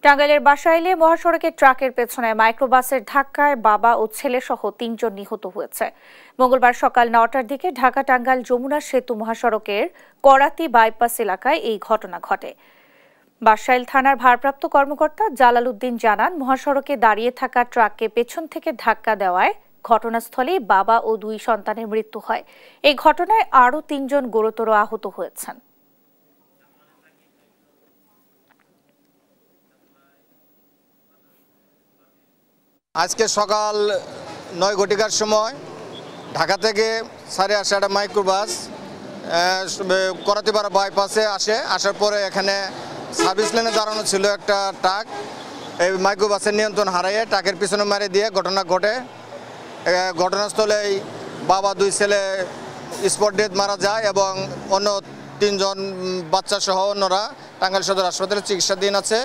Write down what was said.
টাঙ্গাইলের বাসাইলে মহাসড়কে ট্রাকের পেছনে মাইক্রোবাসের ধাক্কায় বাবা ও ছেলেসহ ৩ জন নিহত হয়েছে। মঙ্গলবার সকাল ৯টার দিকে ঢাকা টাঙ্গাইল যমুনা সেতু মহাসড়কের করাতি বাইপাস এলাকায় এই ঘটনা ঘটে। বাসাইল থানার ভারপ্রাপ্ত কর্মকর্তা জালাল উদ্দিন জানান, মহাসড়কে দাঁড়িয়ে থাকা ট্রাককে পেছন থেকে ধাক্কা দেওয়ায় ঘটনাস্থলেই বাবা ও ২ সন্তানের মৃত্যু হয়। এই ঘটনায় আরও ৩ জন গুরুতর আহত হয়েছেন। আজকে সকাল ৯ ঘটিকার সময় ঢাকা থেকে 8:30 মাইক্রোবাস করাতিপাড়া বাইপাসে আসার পরে এখানে সার্ভিস লেনে দাঁড়ানো ছিল একটা ট্রাক। এই মাইক্রোবাসের নিয়ন্ত্রণ হারিয়ে ট্রাকের পিছনে মেরে দিয়ে ঘটনা ঘটে। ঘটনাস্থলেই বাবা 2 ছেলে স্পট ডেথ মারা যায় এবং অন্য 3 জন বাচ্চা সহ অন্যরা টাঙ্গাইল সদর হাসপাতালে চিকিৎসাধীন আছে।